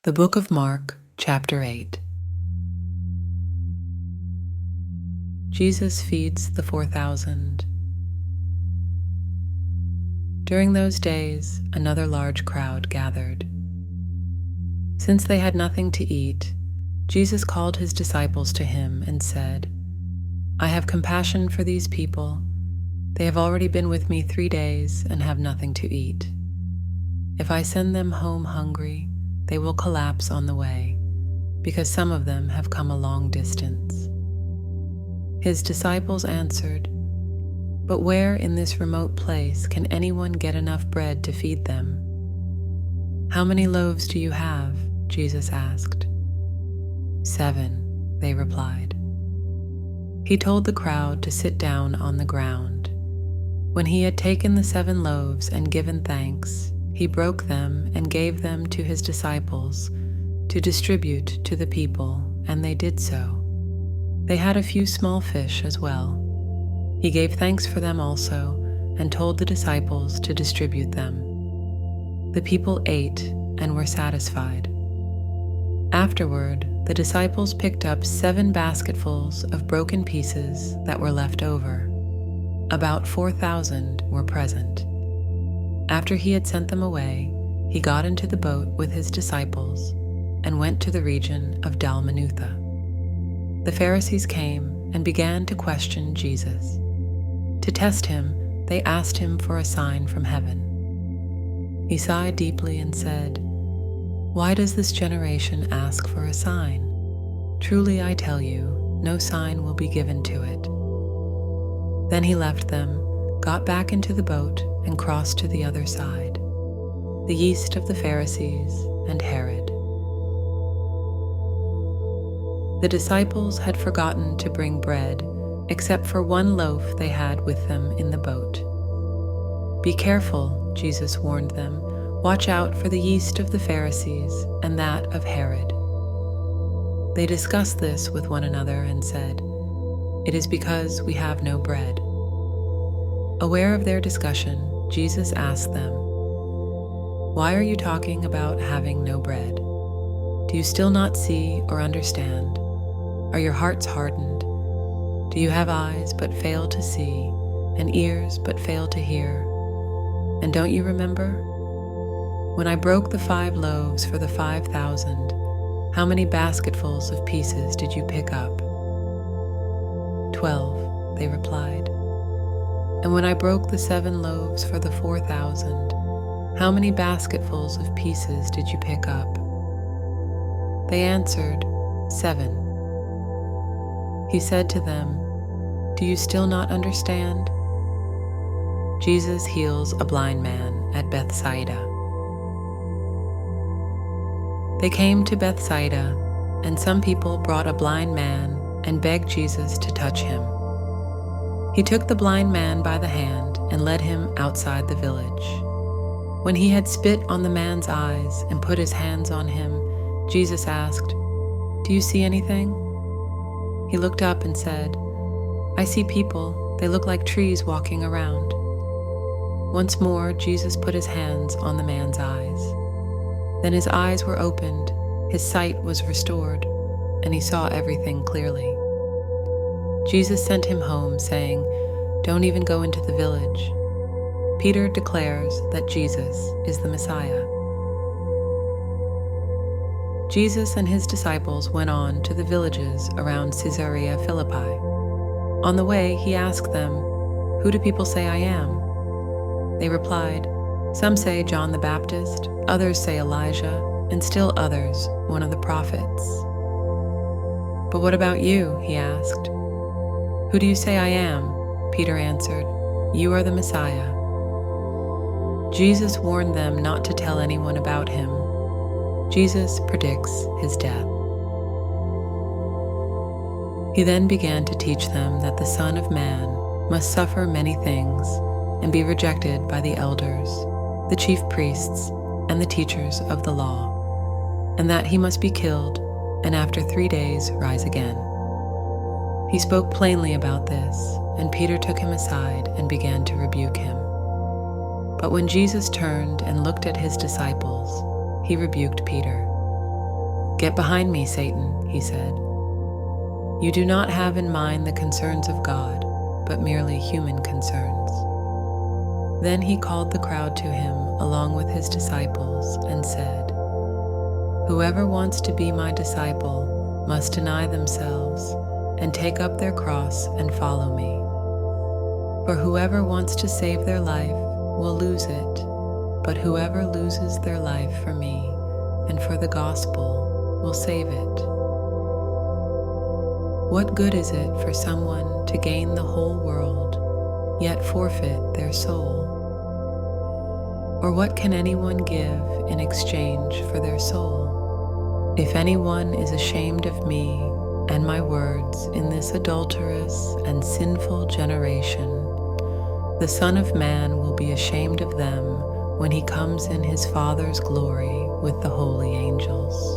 The Book of Mark, Chapter 8. Jesus feeds the 4,000. During those days, another large crowd gathered. Since they had nothing to eat, Jesus called his disciples to him and said, "I have compassion for these people. They have already been with me 3 days and have nothing to eat. If I send them home hungry, they will collapse on the way, because some of them have come a long distance." His disciples answered, "But where in this remote place can anyone get enough bread to feed them?" "How many loaves do you have?" Jesus asked. 7, they replied. He told the crowd to sit down on the ground. When he had taken the 7 loaves and given thanks, he broke them and gave them to his disciples to distribute to the people, and they did so. They had a few small fish as well. He gave thanks for them also, and told the disciples to distribute them. The people ate and were satisfied. Afterward, the disciples picked up 7 basketfuls of broken pieces that were left over. About 4,000 were present. After he had sent them away, he got into the boat with his disciples and went to the region of Dalmanutha. The Pharisees came and began to question Jesus. To test him, they asked him for a sign from heaven. He sighed deeply and said, "Why does this generation ask for a sign? Truly I tell you, no sign will be given to it." Then he left them, got back into the boat, and crossed to the other side, the yeast of the Pharisees and Herod. The disciples had forgotten to bring bread, except for 1 loaf they had with them in the boat. "Be careful," Jesus warned them. "Watch out for the yeast of the Pharisees and that of Herod." They discussed this with one another and said, "It is because we have no bread." Aware of their discussion, Jesus asked them, "Why are you talking about having no bread? Do you still not see or understand? Are your hearts hardened? Do you have eyes but fail to see, and ears but fail to hear? And don't you remember? When I broke the 5 loaves for the 5,000, how many basketfuls of pieces did you pick up?" 12, they replied. "And when I broke the 7 loaves for the 4,000, how many basketfuls of pieces did you pick up?" They answered, 7. He said to them, "Do you still not understand?" Jesus heals a blind man at Bethsaida. They came to Bethsaida, and some people brought a blind man and begged Jesus to touch him. He took the blind man by the hand and led him outside the village. When he had spit on the man's eyes and put his hands on him, Jesus asked, "Do you see anything?" He looked up and said, "I see people. They look like trees walking around." Once more, Jesus put his hands on the man's eyes. Then his eyes were opened, his sight was restored, and he saw everything clearly. Jesus sent him home, saying, "Don't even go into the village." Peter declares that Jesus is the Messiah. Jesus and his disciples went on to the villages around Caesarea Philippi. On the way, he asked them, "Who do people say I am?" They replied, "Some say John the Baptist, others say Elijah, and still others, one of the prophets." "But what about you?" he asked. "Who do you say I am?" Peter answered, "You are the Messiah." Jesus warned them not to tell anyone about him. Jesus predicts his death. He then began to teach them that the Son of Man must suffer many things and be rejected by the elders, the chief priests, and the teachers of the law, and that he must be killed and after 3 days rise again. He spoke plainly about this, and Peter took him aside and began to rebuke him. But when Jesus turned and looked at his disciples, he rebuked Peter. "Get behind me, Satan," he said. "You do not have in mind the concerns of God, but merely human concerns." Then he called the crowd to him along with his disciples and said, "Whoever wants to be my disciple must deny themselves and take up their cross and follow me. For whoever wants to save their life will lose it, but whoever loses their life for me and for the gospel will save it. What good is it for someone to gain the whole world, yet forfeit their soul? Or what can anyone give in exchange for their soul? If anyone is ashamed of me and my words in this adulterous and sinful generation, the Son of Man will be ashamed of them when he comes in his Father's glory with the holy angels."